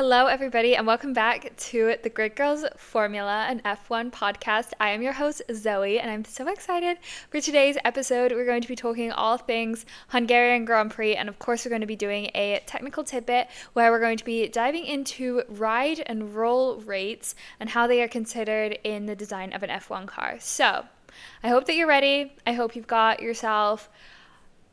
Hello, everybody, and welcome back to the Grid Girls Formula and F1 podcast. I am your host, Zoe, and I'm so excited for today's episode. We're going to be talking all things Hungarian Grand Prix, and of course, we're going to be doing a technical tidbit where we're going to be diving into ride and roll rates and how they are considered in the design of an F1 car. So, I hope that you're ready. I hope you've got yourself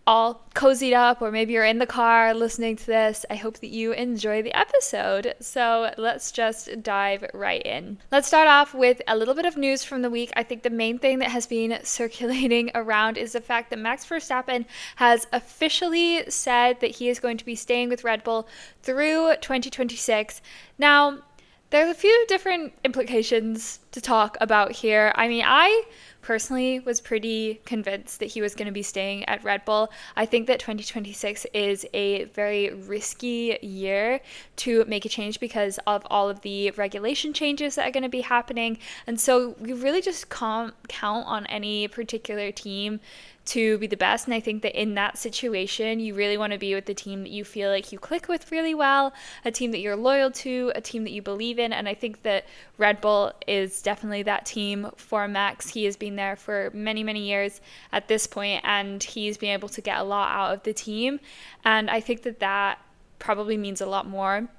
all cozied up, or maybe you're in the car listening to this. I hope that you enjoy the episode. So let's just dive right in. Let's start off with a little bit of news from the week. I think the main thing that has been circulating around is the fact that Max Verstappen has officially said that he is going to be staying with Red Bull through 2026. Now, there's a few different implications to talk about here. I mean, I personally was pretty convinced that he was going to be staying at Red Bull. I think that 2026 is a very risky year to make a change because of all of the regulation changes that are going to be happening. And so we really just can't count on any particular team to be the best. And I think that in that situation, you really want to be with the team that you feel like you click with really well, a team that you're loyal to, a team that you believe in. And I think that Red Bull is definitely that team for Max. He has been there for many, many years at this point, and he's been able to get a lot out of the team. And I think that that probably means a lot more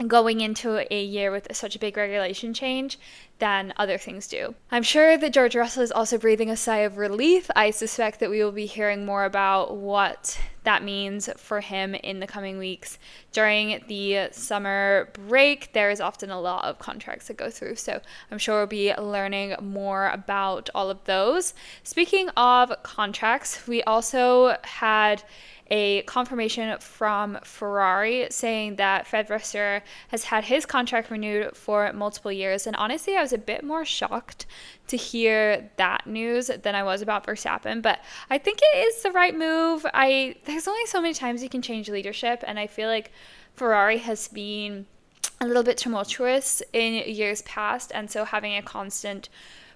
going into a year with such a big regulation change than other things do. I'm sure that George Russell is also breathing a sigh of relief. I suspect that we will be hearing more about what that means for him in the coming weeks. During the summer break, there is often a lot of contracts that go through, so I'm sure we'll be learning more about all of those. Speaking of contracts, we also had a confirmation from Ferrari saying that Fred Vasseur has had his contract renewed for multiple years. And honestly, I was a bit more shocked to hear that news than I was about Verstappen. But I think it is the right move. There's only so many times you can change leadership, and I feel like Ferrari has been a little bit tumultuous in years past, and so having a constant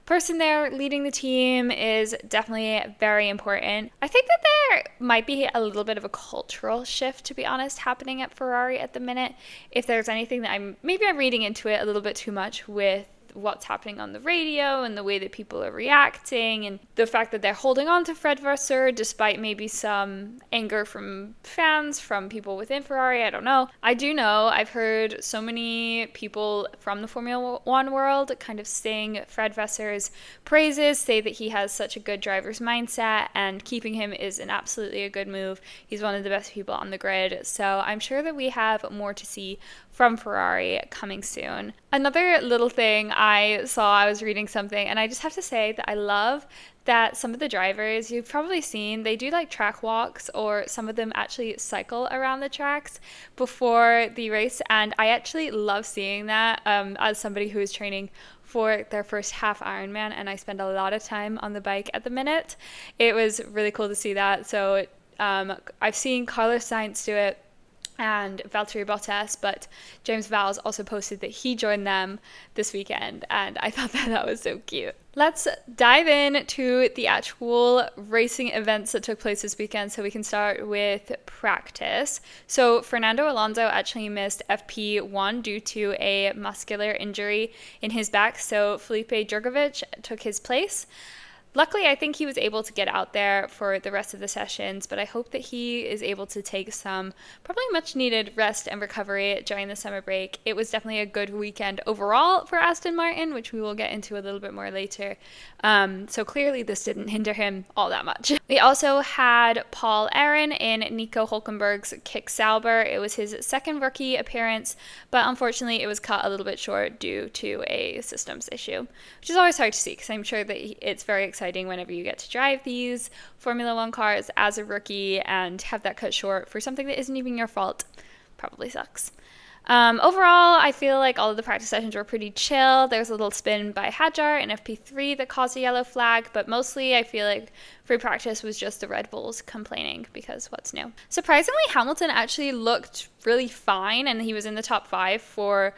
person there leading the team is definitely very important. I think that there might be a little bit of a cultural shift, to be honest, happening at Ferrari at the minute. If there's anything that I'm reading into it a little bit too much with what's happening on the radio and the way that people are reacting and the fact that they're holding on to Fred Vasseur despite maybe some anger from fans, from people within Ferrari. I don't know. I do know I've heard so many people from the Formula One world kind of sing Fred Vasseur's praises, say that he has such a good driver's mindset, and keeping him is absolutely a good move. He's one of the best people on the grid. So I'm sure that we have more to see from Ferrari coming soon. Another little thing I saw, I was reading something, and I just have to say that I love that some of the drivers, you've probably seen, they do like track walks, or some of them actually cycle around the tracks before the race. And I actually love seeing that as somebody who is training for their first half Ironman, and I spend a lot of time on the bike at the minute. It was really cool to see that. So I've seen Carlos Sainz do it and Valtteri Bottas, but James Vowles also posted that he joined them this weekend, and I thought that was so cute. Let's dive in to the actual racing events that took place this weekend, so we can start with practice. So Fernando Alonso actually missed FP1 due to a muscular injury in his back, so Felipe Drugovich took his place. Luckily, I think he was able to get out there for the rest of the sessions, but I hope that he is able to take some probably much needed rest and recovery during the summer break. It was definitely a good weekend overall for Aston Martin, which we will get into a little bit more later. So clearly this didn't hinder him all that much. We also had Paul Aaron in Nico Hulkenberg's Kick Sauber. It was his second rookie appearance, but unfortunately it was cut a little bit short due to a systems issue, which is always hard to see because I'm sure that it's very exciting whenever you get to drive these Formula One cars as a rookie and have that cut short for something that isn't even your fault. Probably sucks. Overall, I feel like all of the practice sessions were pretty chill. There was a little spin by Hadjar in FP3 that caused a yellow flag, but mostly I feel like free practice was just the Red Bulls complaining because what's new? Surprisingly, Hamilton actually looked really fine, and he was in the top 5 for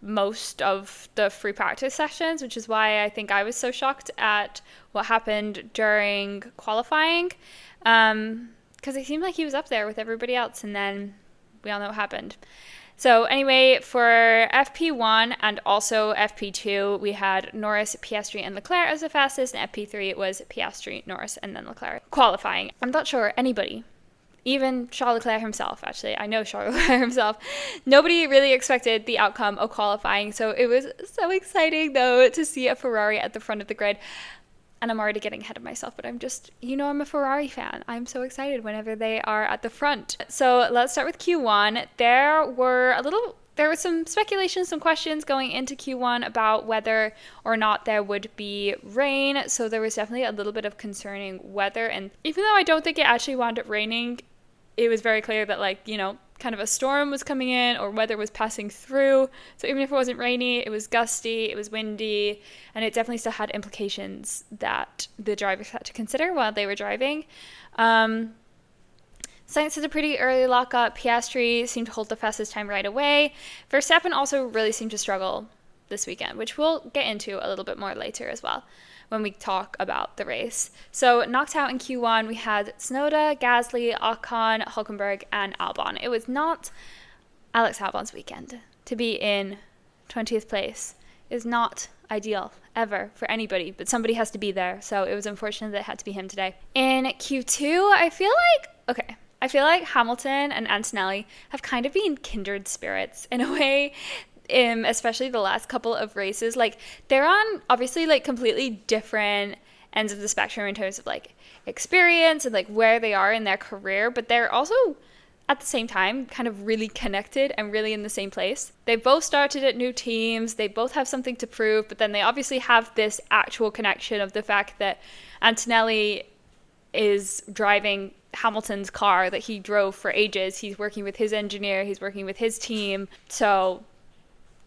most of the free practice sessions, which is why I think I was so shocked at what happened during qualifying, because it seemed like he was up there with everybody else, and then we all know what happened. So anyway, for FP1 and also FP2, we had Norris, Piastri, and Leclerc as the fastest, and FP3 it was Piastri, Norris, and then Leclerc. Qualifying. I'm not sure anybody, even Charles Leclerc himself, actually, I know Charles Leclerc himself, nobody really expected the outcome of qualifying, so it was so exciting, though, to see a Ferrari at the front of the grid. And I'm already getting ahead of myself, but I'm just, I'm a Ferrari fan. I'm so excited whenever they are at the front. So let's start with Q1. There was some speculation, some questions going into Q1 about whether or not there would be rain. So there was definitely a little bit of concerning weather. And even though I don't think it actually wound up raining, it was very clear that kind of a storm was coming in or weather was passing through. So even if it wasn't rainy, it was gusty, it was windy, and it definitely still had implications that the drivers had to consider while they were driving. Sainz had a pretty early lockup. Piastri seemed to hold the fastest time right away. Verstappen also really seemed to struggle this weekend, which we'll get into a little bit more later as well when we talk about the race. So knocked out in Q1, we had Tsunoda, Gasly, Ocon, Hülkenberg, and Albon. It was not Alex Albon's weekend. To be in 20th place is not ideal ever for anybody, but somebody has to be there, so it was unfortunate that it had to be him today. In Q2, I feel like Hamilton and Antonelli have kind of been kindred spirits in a way. Especially the last couple of races, they're on obviously completely different ends of the spectrum in terms of experience and where they are in their career, but they're also at the same time kind of really connected and really in the same place. They both started at new teams, they both have something to prove, but then they obviously have this actual connection of the fact that Antonelli is driving Hamilton's car that he drove for ages. He's working with his engineer, he's working with his team, so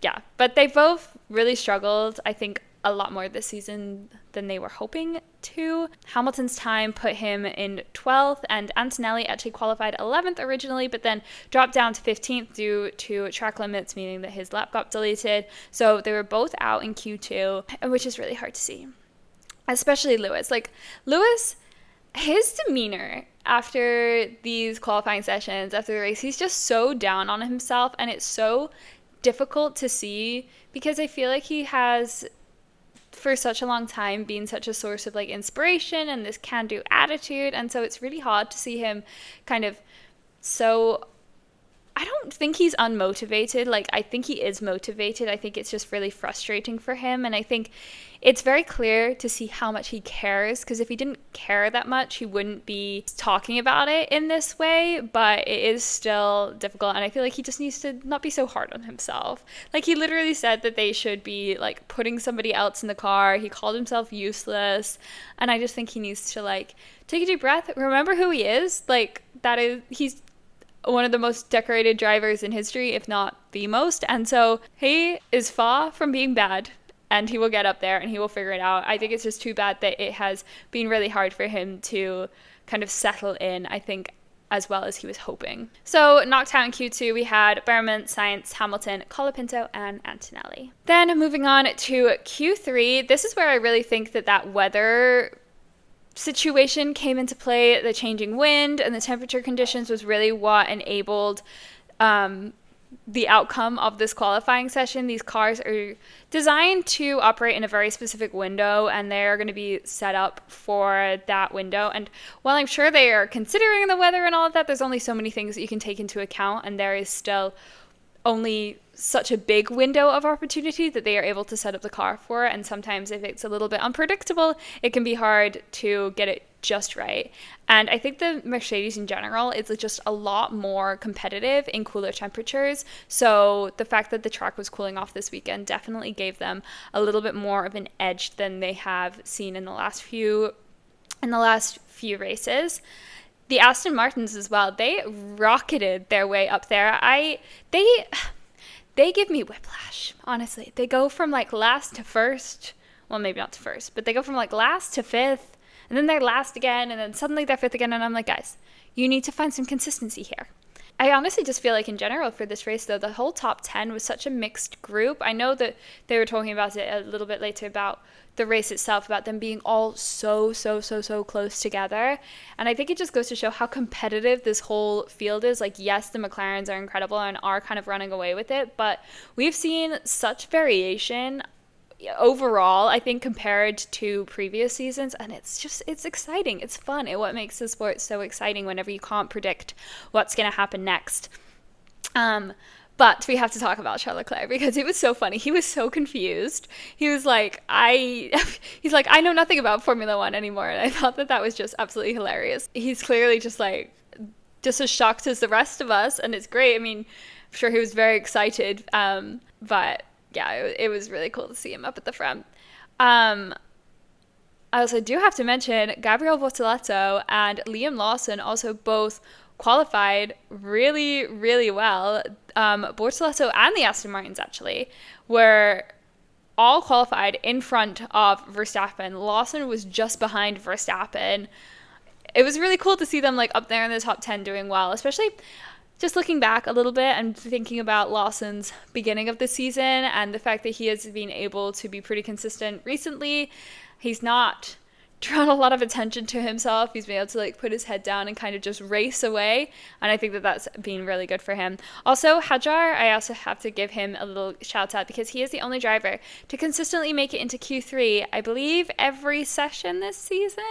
yeah, but they both really struggled, I think, a lot more this season than they were hoping to. Hamilton's time put him in 12th, and Antonelli actually qualified 11th originally, but then dropped down to 15th due to track limits, meaning that his lap got deleted. So they were both out in Q2, which is really hard to see. Especially Lewis. Lewis, his demeanor after these qualifying sessions, after the race, he's just so down on himself, and it's so difficult to see because I feel like he has for such a long time been such a source of inspiration and this can-do attitude, and so it's really hard to see him kind of so I don't think he's unmotivated. I think he is motivated. I think it's just really frustrating for him. And I think it's very clear to see how much he cares, because if he didn't care that much, he wouldn't be talking about it in this way. But it is still difficult. And I feel like he just needs to not be so hard on himself. He literally said that they should be putting somebody else in the car. He called himself useless. And I just think he needs to take a deep breath. Remember who he is. He's one of the most decorated drivers in history, if not the most. And so he is far from being bad, and he will get up there and he will figure it out. I think it's just too bad that it has been really hard for him to kind of settle in, I think, as well as he was hoping. So knocked out in Q2, we had Berman, Sainz, Hamilton, Colapinto, and Antonelli. Then moving on to Q3, this is where I really think that weather situation came into play. The changing wind and the temperature conditions was really what enabled the outcome of this qualifying session. These cars are designed to operate in a very specific window, and they're going to be set up for that window. And while I'm sure they are considering the weather and all of that, there's only so many things that you can take into account, and there is still only such a big window of opportunity that they are able to set up the car for. And sometimes if it's a little bit unpredictable, it can be hard to get it just right. And I think the Mercedes in general is just a lot more competitive in cooler temperatures. So the fact that the track was cooling off this weekend definitely gave them a little bit more of an edge than they have seen in the last few races. The Aston Martins as well, they rocketed their way up there. They give me whiplash, honestly. They go from last to first. Well, maybe not to first, but they go from last to fifth, and then they're last again, and then suddenly they're fifth again, and I'm like, guys, you need to find some consistency here. I honestly just feel like in general for this race, though, the whole top 10 was such a mixed group. I know that they were talking about it a little bit later about the race itself, about them being all so close together. And I think it just goes to show how competitive this whole field is. Like, yes, the McLarens are incredible and are kind of running away with it, but we've seen such variation overall, I think, compared to previous seasons, and it's exciting, it's fun. What makes the sport so exciting whenever you can't predict what's going to happen next. But we have to talk about Charles Leclerc because it was so funny. He was so confused. He was like, I know nothing about Formula One anymore, and I thought that was just absolutely hilarious. He's clearly just as shocked as the rest of us, and it's great. I mean, I'm sure he was very excited, but yeah, it was really cool to see him up at the front. I also do have to mention Gabriel Bortoleto and Liam Lawson also both qualified really, really well. Bortoleto and the Aston Martins actually were all qualified in front of Verstappen. Lawson was just behind Verstappen. It was really cool to see them up there in the top 10 doing well, especially just looking back a little bit and thinking about Lawson's beginning of the season and the fact that he has been able to be pretty consistent recently. He's not drawn a lot of attention to himself. He's been able to put his head down and kind of just race away. And I think that that's been really good for him. Also, Hajar, I also have to give him a little shout out because he is the only driver to consistently make it into Q3, I believe, every session this season.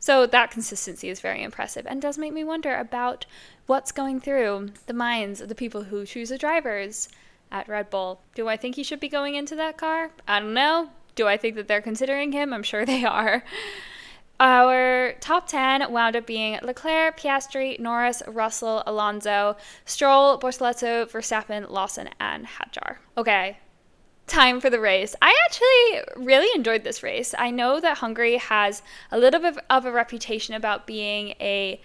So that consistency is very impressive and does make me wonder about what's going through the minds of the people who choose the drivers at Red Bull. Do I think he should be going into that car? I don't know. Do I think that they're considering him? I'm sure they are. Our top 10 wound up being Leclerc, Piastri, Norris, Russell, Alonso, Stroll, Bortoleto, Verstappen, Lawson, and Hajar. Okay, time for the race. I actually really enjoyed this race. I know that Hungary has a little bit of a reputation about being a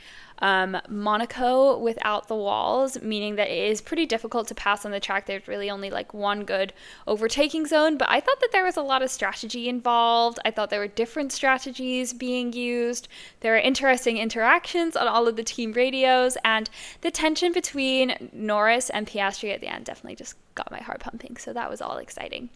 Monaco without the walls, meaning that it is pretty difficult to pass on the track. There's really only one good overtaking zone, but I thought that there was a lot of strategy involved. I thought there were different strategies being used. There were interesting interactions on all of the team radios, and the tension between Norris and Piastri at the end definitely just got my heart pumping, so that was all exciting.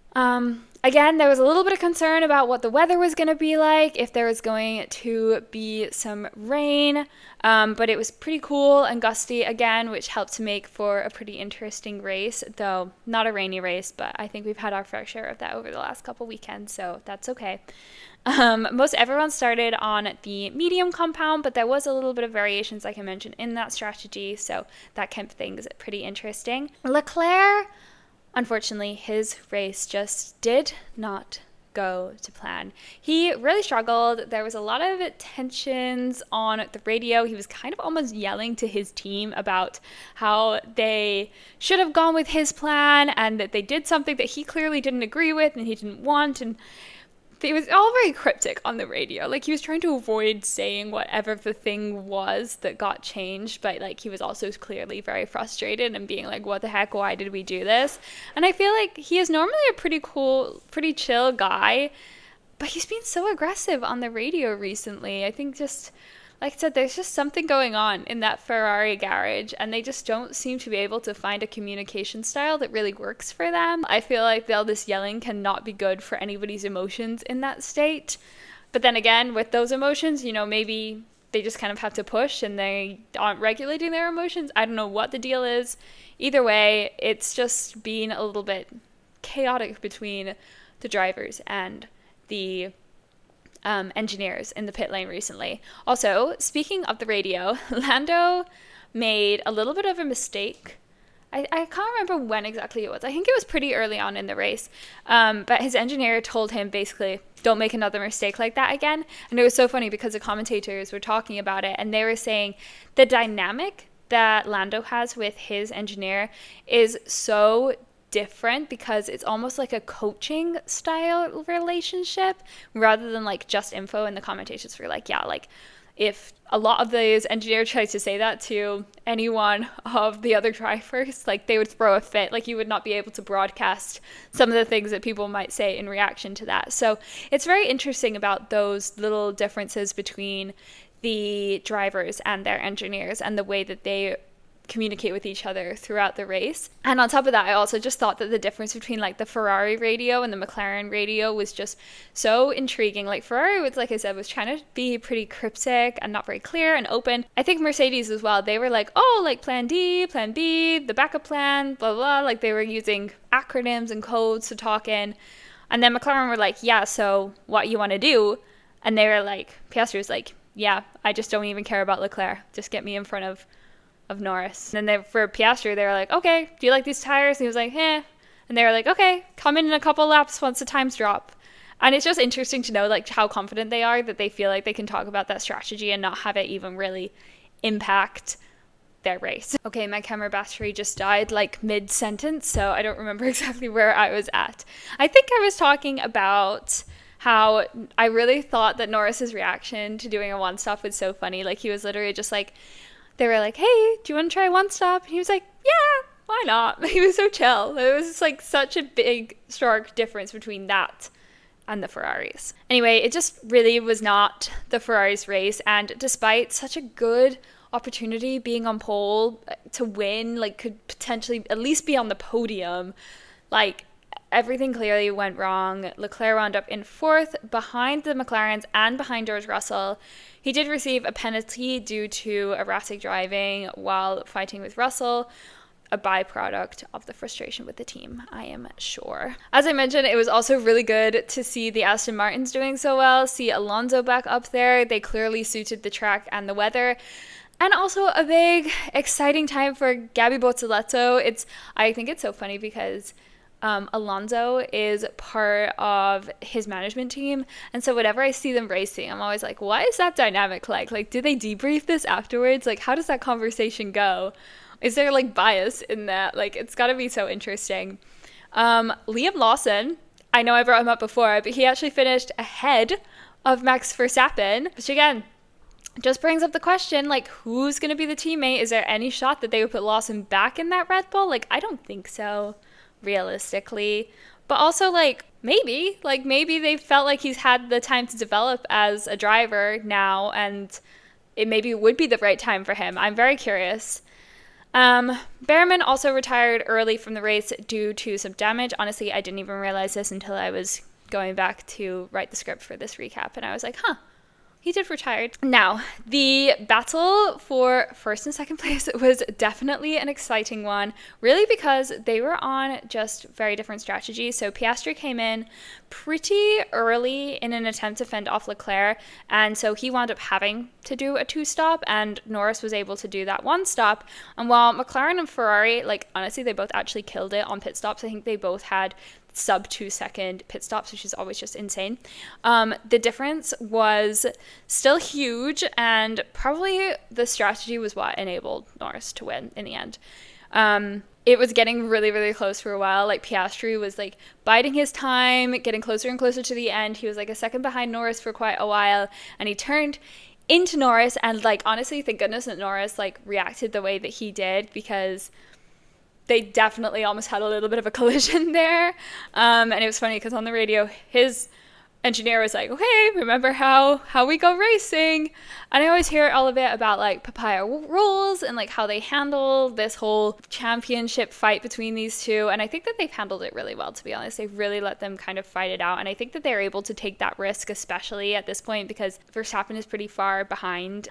Again, there was a little bit of concern about what the weather was going to be like, if there was going to be some rain, but it was pretty cool and gusty again, which helped to make for a pretty interesting race, though not a rainy race, but I think we've had our fair share of that over the last couple weekends, so that's okay. Most everyone started on the medium compound, but there was a little bit of variations, like I mentioned, in that strategy, so that kept things pretty interesting. Leclerc, unfortunately, his race just did not go to plan. He really struggled. There was a lot of tensions on the radio. He was kind of almost yelling to his team about how they should have gone with his plan and that they did something that he clearly didn't agree with and he didn't want, and it was all very cryptic on the radio. He was trying to avoid saying whatever the thing was that got changed, but he was also clearly very frustrated and being what the heck, why did we do this? And I feel like he is normally a pretty cool, pretty chill guy, but he's been so aggressive on the radio recently. I think just, like I said, there's just something going on in that Ferrari garage, and they just don't seem to be able to find a communication style that really works for them. I feel like all this yelling cannot be good for anybody's emotions in that state. But then again, with those emotions, maybe they just kind of have to push and they aren't regulating their emotions. I don't know what the deal is. Either way, it's just been a little bit chaotic between the drivers and the engineers in the pit lane recently. Also, speaking of the radio, Lando made a little bit of a mistake. I can't remember when exactly it was. I think it was pretty early on in the race. But his engineer told him basically, don't make another mistake like that again. And it was so funny because the commentators were talking about it and they were saying the dynamic that Lando has with his engineer is so different because it's almost like a coaching style relationship rather than just info. And the commentators were if a lot of these engineers tried to say that to any one of the other drivers, they would throw a fit. You would not be able to broadcast some of the things that people might say in reaction to that. So it's very interesting about those little differences between the drivers and their engineers and the way that they communicate with each other throughout the race. And on top of that, I also just thought that the difference between like the Ferrari radio and the McLaren radio was just so intriguing. Like Ferrari was, like I said, was trying to be pretty cryptic and not very clear and open. I think Mercedes as well, they were like, oh, like plan D, plan B, the backup plan, blah, blah, like they were using acronyms and codes to talk in. And then McLaren were like, yeah, so what you want to do? And they were like, Piastri was like, yeah, I just don't even care about Leclerc. Just get me in front of Norris. And then for Piastri, they were like, okay, do you like these tires? And he was like, eh. And they were like, okay, come in a couple laps once the times drop. And it's just interesting to know like how confident they are that they feel like they can talk about that strategy and not have it even really impact their race. Okay, my camera battery just died like mid-sentence, so I don't remember exactly where I was at. I think I was talking about how I really thought that Norris's reaction to doing a one-stop was so funny. Like he was literally just like, they were like, hey, do you want to try one stop? And he was like, yeah, why not? He was so chill. It was just like such a big, stark difference between that and the Ferraris. Anyway, it just really was not the Ferraris' race. And despite such a good opportunity being on pole to win, like could potentially at least be on the podium, like everything clearly went wrong. Leclerc wound up in 4th behind the McLarens and behind George Russell. He did receive a penalty due to erratic driving while fighting with Russell, a byproduct of the frustration with the team, I am sure. As I mentioned, it was also really good to see the Aston Martins doing so well, see Alonso back up there. They clearly suited the track and the weather. And also a big, exciting time for Gabi Bortoleto. I think it's so funny because Alonso is part of his management team, and so whenever I see them racing, I'm always like, what is that dynamic like? Like, do they debrief this afterwards? Like, how does that conversation go? Is there like bias in that? Like, it's got to be so interesting. Liam Lawson, I know I brought him up before, but he actually finished ahead of Max Verstappen, which again just brings up the question, like, who's going to be the teammate? Is there any shot that they would put Lawson back in that Red Bull? Like, I don't think so, realistically. But also, like maybe they felt like he's had the time to develop as a driver now, and it maybe would be the right time for him. I'm very curious. Behrman also retired early from the race due to some damage. Honestly, I didn't even realize this until I was going back to write the script for this recap, and I was like, he did retire. Now, the battle for first and second place was definitely an exciting one, really because they were on just very different strategies. So Piastri came in pretty early in an attempt to fend off Leclerc, and so he wound up having to do a 2-stop, and Norris was able to do that 1-stop. And while McLaren and Ferrari, like honestly, they both actually killed it on pit stops. I think they both had sub 2-second pit stops, which is always just insane. The difference was still huge, and probably the strategy was what enabled Norris to win in the end. It was getting really, really close for a while. Like Piastri was like biding his time, getting closer and closer to the end. He was like a second behind Norris for quite a while, and he turned into Norris, and like honestly, thank goodness that Norris like reacted the way that he did, because they definitely almost had a little bit of a collision there. And it was funny because on the radio, his engineer was like, okay, remember how we go racing? And I always hear all of it about like papaya rules and like how they handle this whole championship fight between these two. And I think that they've handled it really well, to be honest. They've really let them kind of fight it out. And I think that they're able to take that risk, especially at this point, because Verstappen is pretty far behind.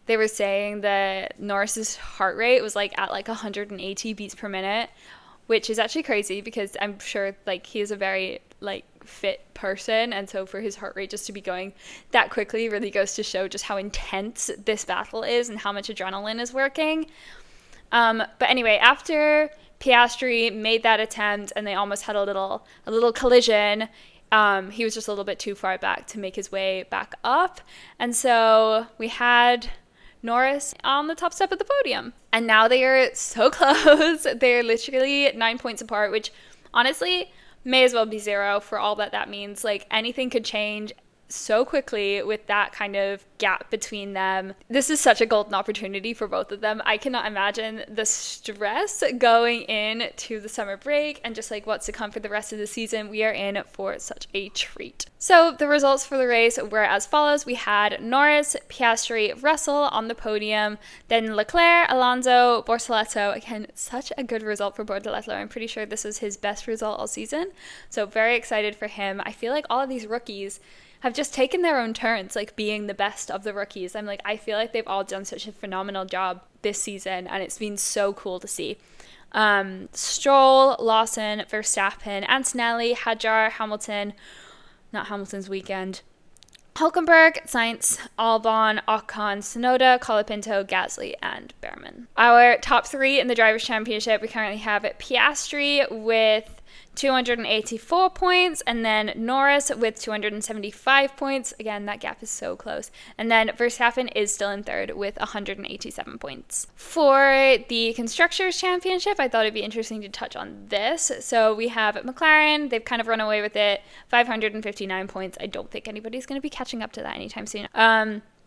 They were saying that Norris's heart rate was like at like 180 beats per minute, which is actually crazy because I'm sure like he is a very like fit person, and so for his heart rate just to be going that quickly really goes to show just how intense this battle is and how much adrenaline is working. But anyway, after Piastri made that attempt and they almost had a little collision, he was just a little bit too far back to make his way back up, and so we had Norris on the top step of the podium. And now they are so close. They're literally 9 points apart, which honestly may as well be 0 for all that means. Like anything could change so quickly with that kind of gap between them. This is such a golden opportunity for both of them. I cannot imagine the stress going into the summer break and just like what's to come for the rest of the season. We are in for such a treat. So the results for the race were as follows. We had Norris, Piastri, Russell on the podium, then Leclerc, Alonso, Bortoleto. Again, such a good result for Bortoleto. I'm pretty sure this was his best result all season. So very excited for him. I feel like all of these rookies have just taken their own turns, like being the best of the rookies. I feel like they've all done such a phenomenal job this season, and it's been so cool to see. Stroll, Lawson, Verstappen, Antonelli, Hadjar, Hamilton, not Hamilton's weekend, Hülkenberg, Sainz, Albon, Ocon, Tsunoda, Colapinto, Gasly, and Behrman. Our top three in the Drivers' Championship, we currently have Piastri with 284 points, and then Norris with 275 points. Again, that gap is so close. And then Verstappen is still in third with 187 points. For the Constructors' Championship, I thought it'd be interesting to touch on this. So we have McLaren. They've kind of run away with it. 559 points. I don't think anybody's going to be catching up to that anytime soon.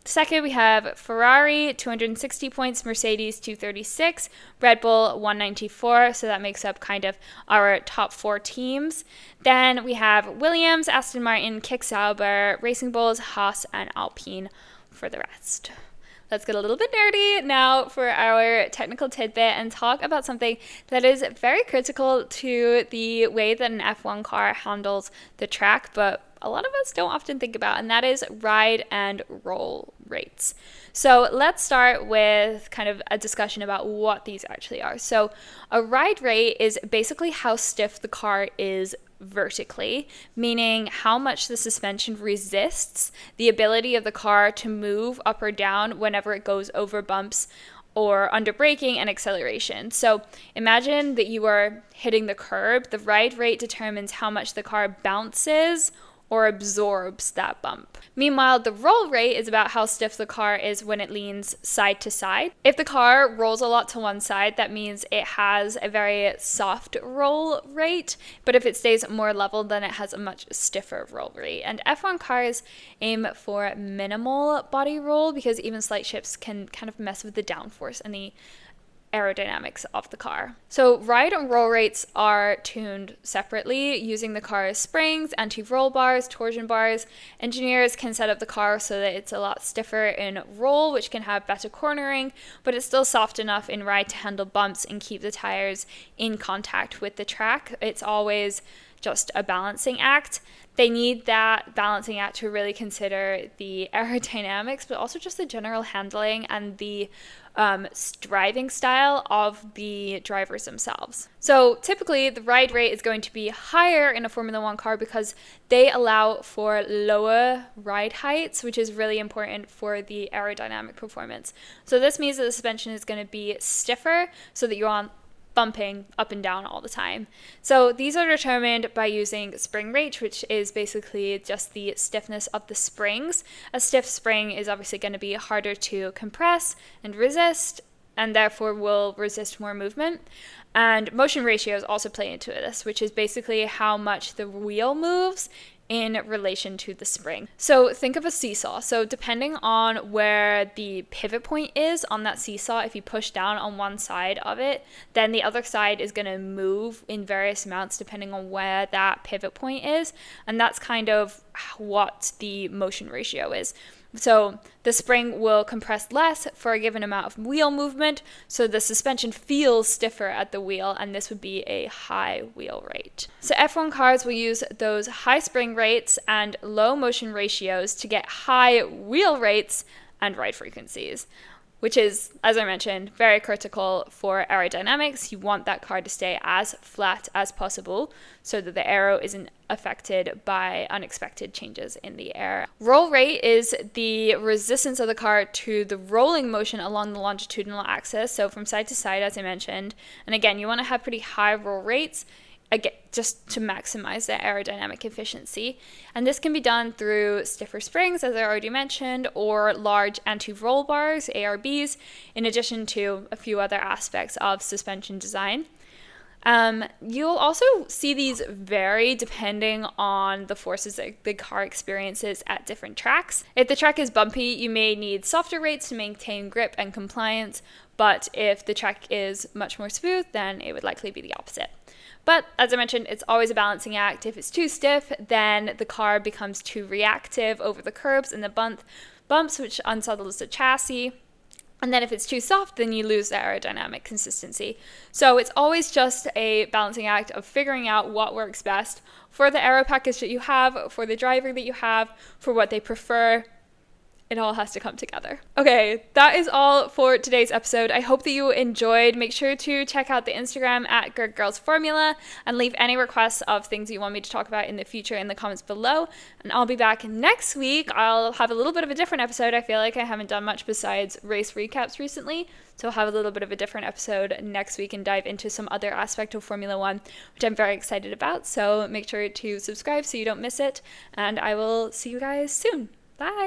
Second, we have Ferrari, 260 points, Mercedes, 236, Red Bull, 194, so that makes up kind of our top four teams. Then we have Williams, Aston Martin, Kick Sauber, Racing Bulls, Haas, and Alpine for the rest. Let's get a little bit nerdy now for our technical tidbit and talk about something that is very critical to the way that an F1 car handles the track, but a lot of us don't often think about, and that is ride and roll rates. So let's start with kind of a discussion about what these actually are. So a ride rate is basically how stiff the car is vertically, meaning how much the suspension resists the ability of the car to move up or down whenever it goes over bumps or under braking and acceleration. So imagine that you are hitting the curb. The ride rate determines how much the car bounces or absorbs that bump. Meanwhile, the roll rate is about how stiff the car is when it leans side to side. If the car rolls a lot to one side, that means it has a very soft roll rate, but if it stays more level, then it has a much stiffer roll rate. And F1 cars aim for minimal body roll because even slight shifts can kind of mess with the downforce and the aerodynamics of the car. So ride and roll rates are tuned separately using the car's springs, anti-roll bars, torsion bars. Engineers can set up the car so that it's a lot stiffer in roll, which can have better cornering, but it's still soft enough in ride to handle bumps and keep the tires in contact with the track. It's always just a balancing act. They need that balancing act to really consider the aerodynamics, but also just the general handling and the driving style of the drivers themselves. So typically the ride rate is going to be higher in a Formula One car because they allow for lower ride heights, which is really important for the aerodynamic performance. So this means that the suspension is going to be stiffer so that you're on bumping up and down all the time. So these are determined by using spring rate, which is basically just the stiffness of the springs. A stiff spring is obviously going to be harder to compress and resist, and therefore will resist more movement. And motion ratios also play into this, which is basically how much the wheel moves in relation to the spring. So think of a seesaw. So depending on where the pivot point is on that seesaw, if you push down on one side of it, then the other side is going to move in various amounts depending on where that pivot point is. And that's kind of what the motion ratio is. So the spring will compress less for a given amount of wheel movement, so the suspension feels stiffer at the wheel, and this would be a high wheel rate. So F1 cars will use those high spring rates and low motion ratios to get high wheel rates and ride frequencies, which is, as I mentioned, very critical for aerodynamics. You want that car to stay as flat as possible so that the aero isn't affected by unexpected changes in the air. Roll rate is the resistance of the car to the rolling motion along the longitudinal axis, so from side to side, as I mentioned. And again, you want to have pretty high roll rates, again, just to maximize the aerodynamic efficiency. And this can be done through stiffer springs, as I already mentioned, or large anti-roll bars, ARBs, in addition to a few other aspects of suspension design. You'll also see these vary depending on the forces that the car experiences at different tracks. If the track is bumpy, you may need softer rates to maintain grip and compliance, but if the track is much more smooth, then it would likely be the opposite. But as I mentioned, it's always a balancing act. If it's too stiff, then the car becomes too reactive over the curbs and the bumps, which unsettles the chassis. And then if it's too soft, then you lose the aerodynamic consistency. So it's always just a balancing act of figuring out what works best for the aero package that you have, for the driver that you have, for what they prefer. It all has to come together. Okay, that is all for today's episode. I hope that you enjoyed. Make sure to check out the Instagram at Grid Girls Formula and leave any requests of things you want me to talk about in the future in the comments below. And I'll be back next week. I'll have a little bit of a different episode. I feel like I haven't done much besides race recaps recently. So I'll have a little bit of a different episode next week and dive into some other aspect of Formula One, which I'm very excited about. So make sure to subscribe so you don't miss it. And I will see you guys soon. Bye.